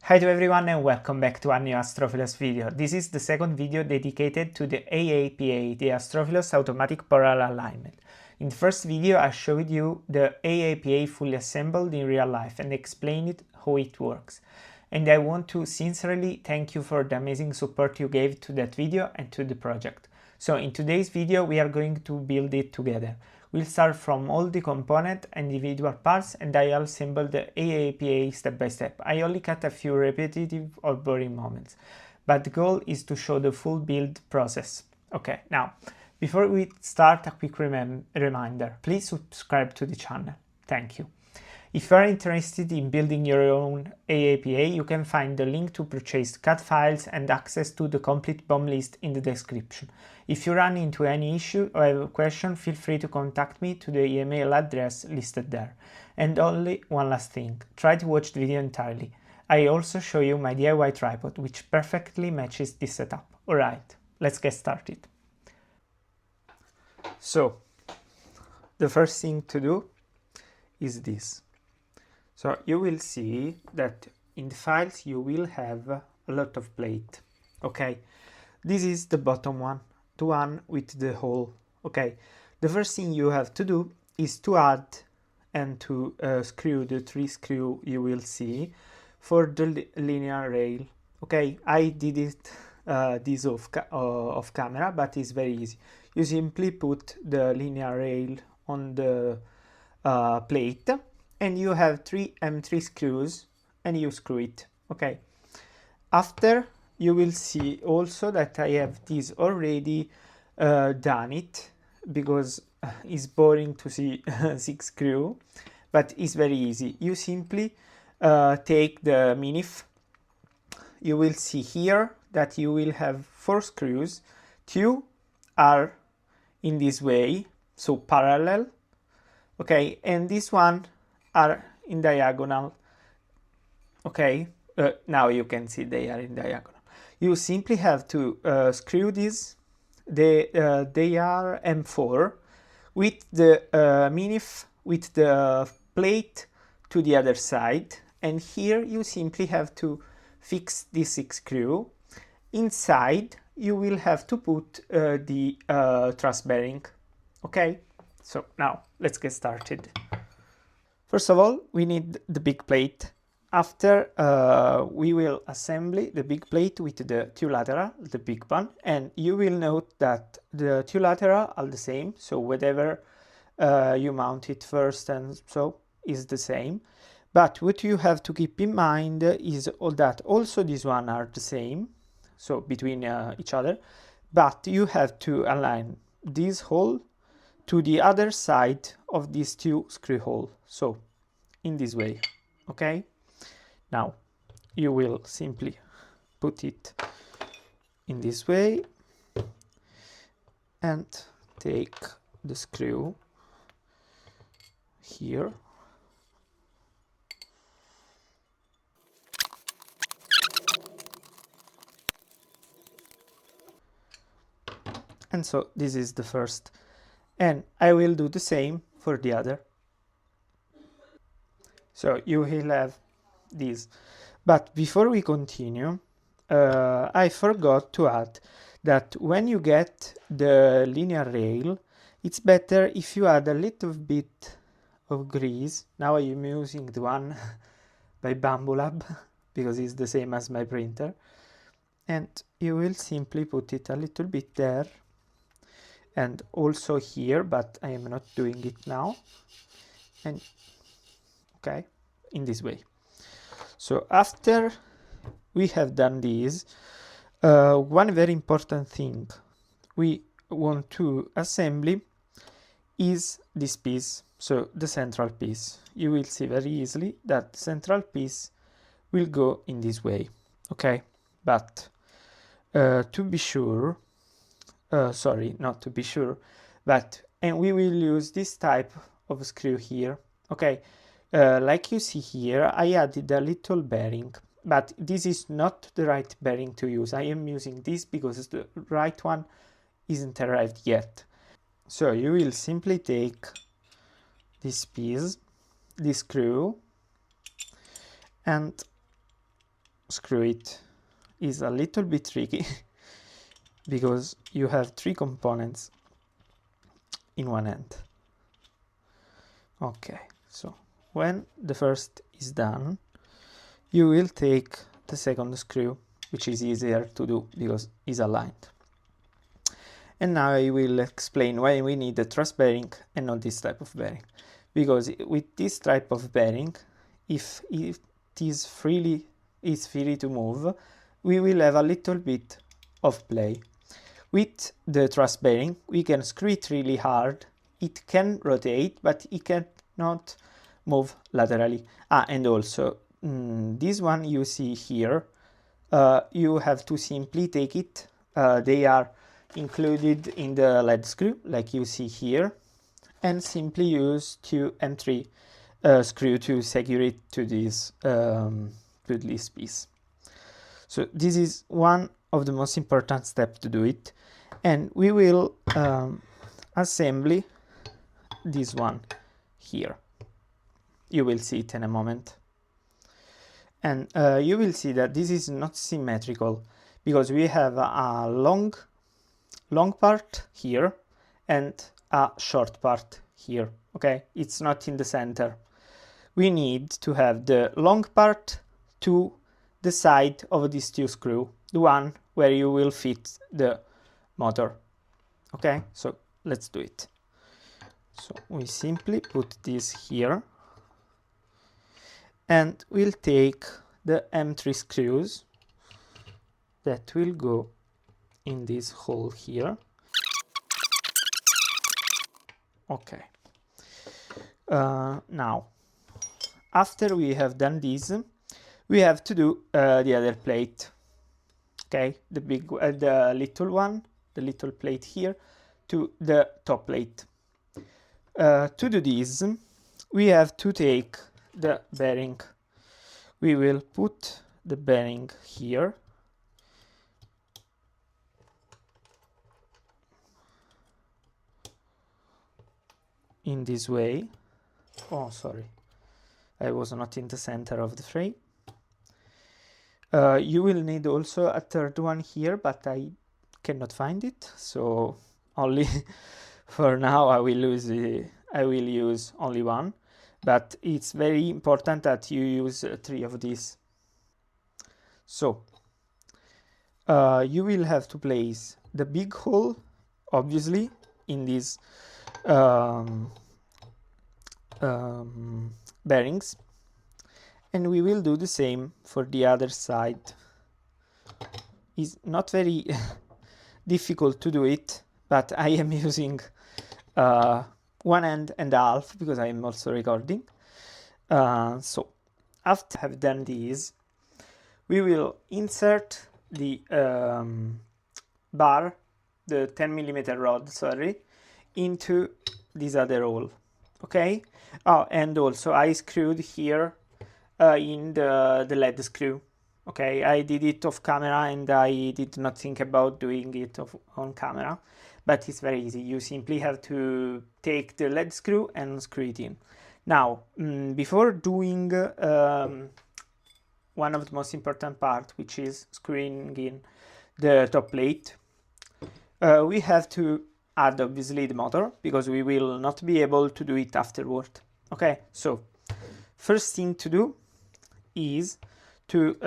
Hi to everyone and welcome back to a new Astrophilos video. This is the second video dedicated to the AAPA, the Astrophilos Automatic Polar Alignment. In the first video I showed you the AAPA fully assembled in real life and explained how it works. And I want to sincerely thank you for the amazing support you gave to that video and to the project. So in today's video we are going to build it together. We'll start from all the component and individual parts and I'll assemble the AAPA step by step. I only cut a few repetitive or boring moments, but the goal is to show the full build process. Okay, now, before we start, a quick reminder, please subscribe to the channel. Thank you. If you are interested in building your own AAPA, you can find the link to purchase CAD files and access to the complete BOM list in the description. If you run into any issue or have a question, feel free to contact me to the email address listed there. And only one last thing, try to watch the video entirely. I also show you my DIY tripod, which perfectly matches this setup. Alright, let's get started. So, the first thing to do is this. So you will see that in the files you will have a lot of plate. Okay, this is the bottom one, the one with the hole. Okay, the first thing you have to do is to add and to screw the 3 screw you will see for the linear rail. Okay, I did it this off camera, but it's very easy. You simply put the linear rail on the plate and you have 3 M3 screws and you screw it. Okay, after you will see also that I have this already done it, because it's boring to see 6 screw, but it's very easy. You simply take the minif. You will see here that you will have 4 screws. 2 are in this way, so parallel. Okay, and this one are in diagonal. Okay, now you can see they are in diagonal. You simply have to screw these. They are M4 with the minif, with the plate to the other side, and here you simply have to fix this 6 screw. Inside you will have to put the truss bearing. Okay, so now let's get started. First of all, we need the big plate. After, we will assemble the big plate with the 2 lateral, the big one, and you will note that the 2 lateral are the same, so whatever you mount it first and so is the same. But what you have to keep in mind is that also these one are the same, so between each other, but you have to align this hole to the other side of these 2 screw hole, so in this way. Okay, now you will simply put it in this way and take the screw here and so this is the first, and I will do the same for the other. So you will have this. But before we continue, I forgot to add that when you get the linear rail, it's better if you add a little bit of grease. Now I am using the one by Bamboo Lab because it's the same as my printer, and you will simply put it a little bit there and also here, but I am not doing it now, and okay, in this way. So after we have done this, one very important thing we want to assemble is this piece, so the central piece. You will see very easily that the central piece will go in this way. Okay, but to be sure, sorry, not to be sure, but and we will use this type of screw here. Okay, like you see here, I added a little bearing, but this is not the right bearing to use. I am using this because the right one isn't arrived yet. So you will simply take this piece, this screw, and screw it is a little bit tricky because you have 3 components in one end. Okay, so when the first is done, you will take the second screw, which is easier to do because it's aligned. And now I will explain why we need a truss bearing and not this type of bearing. Because with this type of bearing, if it is free to move, we will have a little bit of play. With the truss bearing, we can screw it really hard. It can rotate, but it cannot move laterally. And also, this one you see here, you have to simply take it. They are included in the lead screw, like you see here, and simply use 2 M3 screw to secure it to this piece. So this is one of the most important steps to do it, and we will assemble this one here. You will see it in a moment, and you will see that this is not symmetrical because we have a long part here and a short part here. Okay, it's not in the center. We need to have the long part to the side of these 2 screws, the one where you will fit the motor. Okay, so let's do it. So we simply put this here, and we'll take the M3 screws that will go in this hole here. Okay. Now, after we have done this, we have to do the other plate. Okay, the little one, the little plate here, to the top plate. To do this, we have to take the bearing. We will put the bearing here. In this way. Oh, sorry, I was not in the center of the frame. You will need also a third one here, but I cannot find it, so only for now I will use only one, but it's very important that you use 3 of these. So you will have to place the big hole, obviously, in this bearings, and we will do the same for the other side. It's not very difficult to do it, but I am using 1 hand and a half because I am also recording. So after I have done this, we will insert the bar, the 10mm rod, sorry, into this other hole. Okay. Oh, and also I screwed here in the lead screw. Okay, I did it off camera and I did not think about doing it on camera, but it's very easy. You simply have to take the lead screw and screw it in. Now, before doing one of the most important parts, which is screwing in the top plate, we have to add obviously the motor because we will not be able to do it afterward. Okay, so first thing to do is to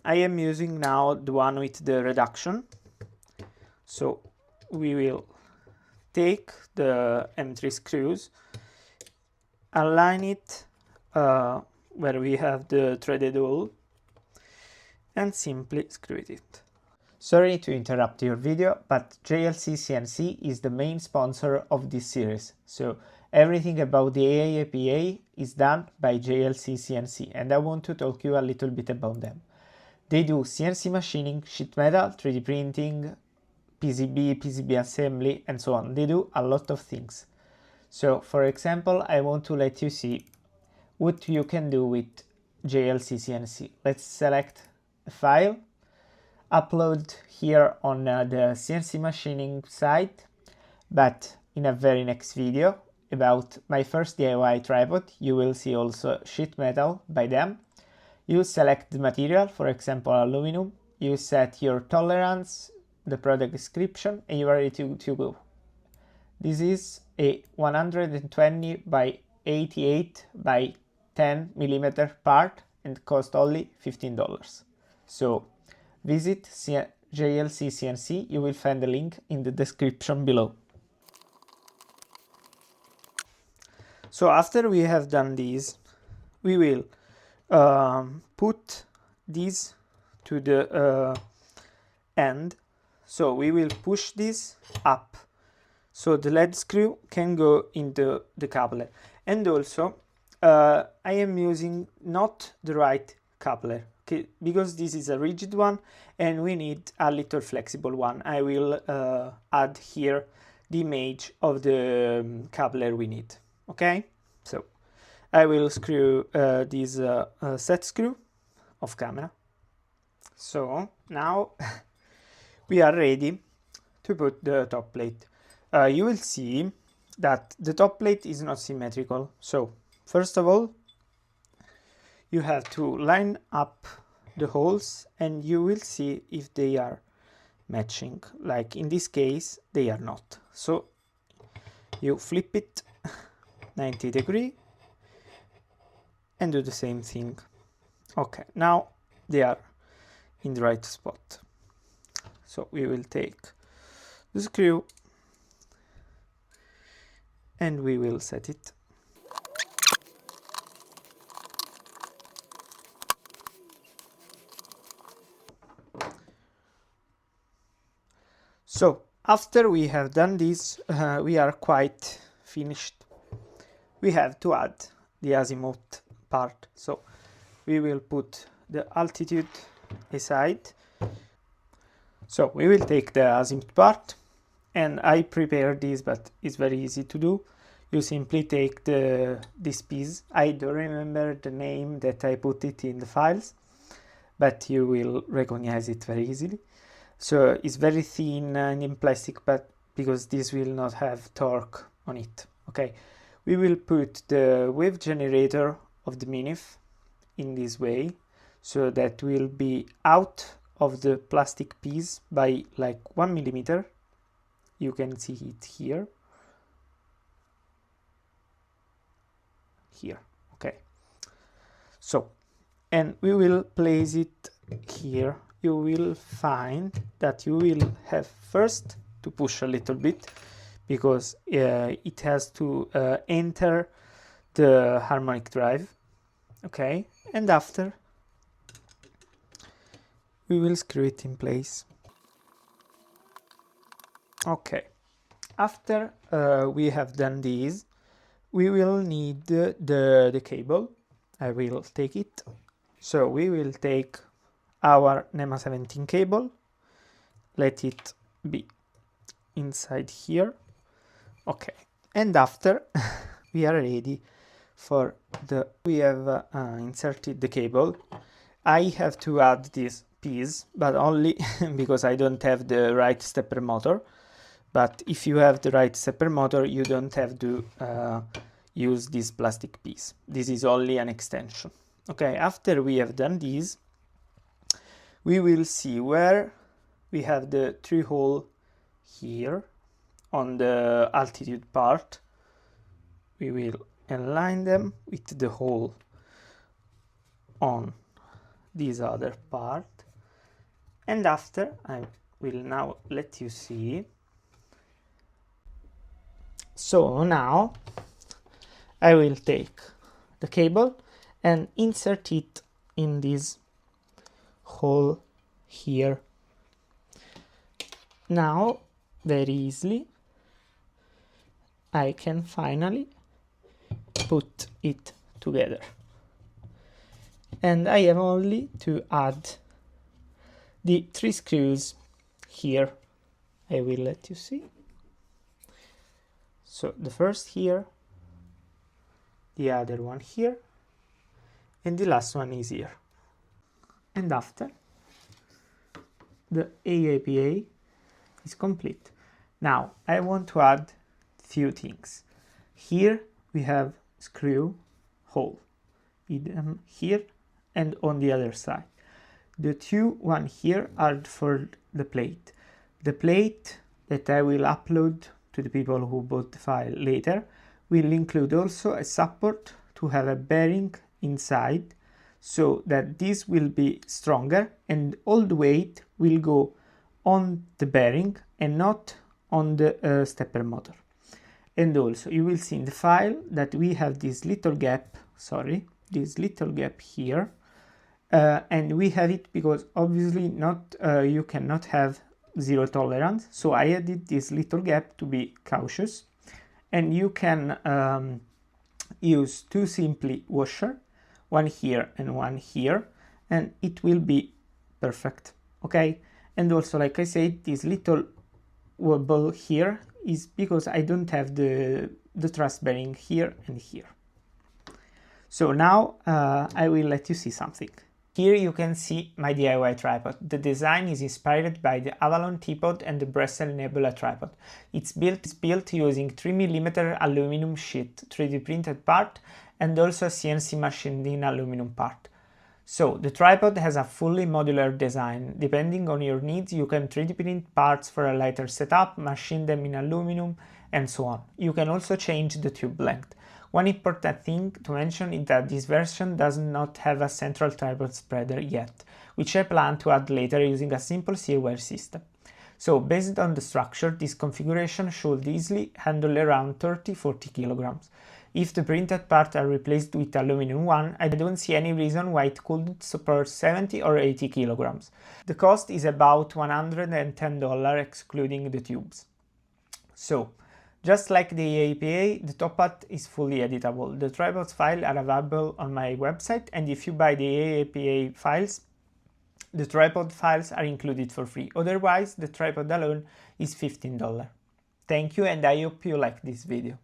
I am using now the one with the reduction. So we will take the M3 screws, align it where we have the threaded hole, and simply screw it in. Sorry to interrupt your video, but JLC CNC is the main sponsor of this series, so everything about the AAPA is done by JLC CNC, and I want to talk to you a little bit about them. They do CNC machining, sheet metal, 3D printing, PCB assembly, and so on. They do a lot of things. So, for example, I want to let you see what you can do with JLC CNC. Let's select a file, upload here on the CNC machining site, but in a very next video about my first DIY tripod, you will see also sheet metal by them. You select the material, for example aluminum, you set your tolerance, the product description, and you are ready to go. This is a 120 by 88 by 10 millimeter part and cost only $15. So visit JLC CNC, you will find the link in the description below. So after we have done this, we will put this to the end. So we will push this up so the lead screw can go into the coupler. And also I am using not the right coupler, okay, because this is a rigid one and we need a little flexible one. I will add here the image of the coupler we need. Okay, so I will screw this set screw off camera. So now we are ready to put the top plate. You will see that the top plate is not symmetrical. So first of all, you have to line up the holes and you will see if they are matching. Like in this case, they are not. So you flip it 90 degrees and do the same thing. Okay, now they are in the right spot. So we will take the screw and we will set it. So after we have done this, we are quite finished. We have to add the azimuth part. So we will put the altitude aside. So we will take the azimuth part, and I prepared this, but it's very easy to do. You simply take this piece. I don't remember the name that I put it in the files, but you will recognize it very easily. So it's very thin and in plastic, but because this will not have torque on it. Okay, we will put the wave generator of the Minif in this way, so that will be out of the plastic piece by like 1 millimeter. You can see it here. Here, okay. So, and we will place it here. You will find that you will have first to push a little bit, because it has to enter the harmonic drive. Okay, and after we will screw it in place. Okay, after we have done this, we will need the cable. I will take it. So we will take our NEMA 17 cable, let it be inside here. Okay, and after we are ready for we have inserted the cable. I have to add this piece, but only because I don't have the right stepper motor. But if you have the right stepper motor, you don't have to use this plastic piece. This is only an extension. Okay, after we have done this, we will see where we have the 3 hole here on the altitude part. We will align them with the hole on this other part, and after I will now let you see. So now I will take the cable and insert it in this hole here. Now very easily I can finally put it together, and I have only to add the 3 screws here. I will let you see. So the first here, the other one here, and the last one is here. And after, the AAPA is complete. Now I want to add few things. Here we have screw hole, here and on the other side. The two one here are for the plate. The plate that I will upload to the people who bought the file later will include also a support to have a bearing inside, so that this will be stronger and all the weight will go on the bearing and not on the stepper motor. And also you will see in the file that we have this little gap, here, and we have it because obviously you cannot have zero tolerance, so I added this little gap to be cautious. And you can use two simply washer, one here and one here, and it will be perfect. Okay, and also, like I said, this little wobble here is because I don't have the truss bearing here and here. So now I will let you see something. Here you can see my DIY tripod. The design is inspired by the Avalon teapot and the Bresel Nebula tripod. It's built using 3mm aluminum sheet, 3D printed part, and also a CNC machined in aluminum part. So the tripod has a fully modular design. Depending on your needs, you can 3D print parts for a lighter setup, machine them in aluminum, and so on. You can also change the tube length. One important thing to mention is that this version does not have a central tripod spreader yet, which I plan to add later using a simple C-wire system. So based on the structure, this configuration should easily handle around 30-40 kilograms. If the printed parts are replaced with aluminum one, I don't see any reason why it couldn't support 70 or 80 kilograms. The cost is about $110 excluding the tubes. So, just like the AAPA, the top hat is fully editable. The tripods files are available on my website, and if you buy the AAPA files, the tripod files are included for free. Otherwise, the tripod alone is $15. Thank you, and I hope you like this video.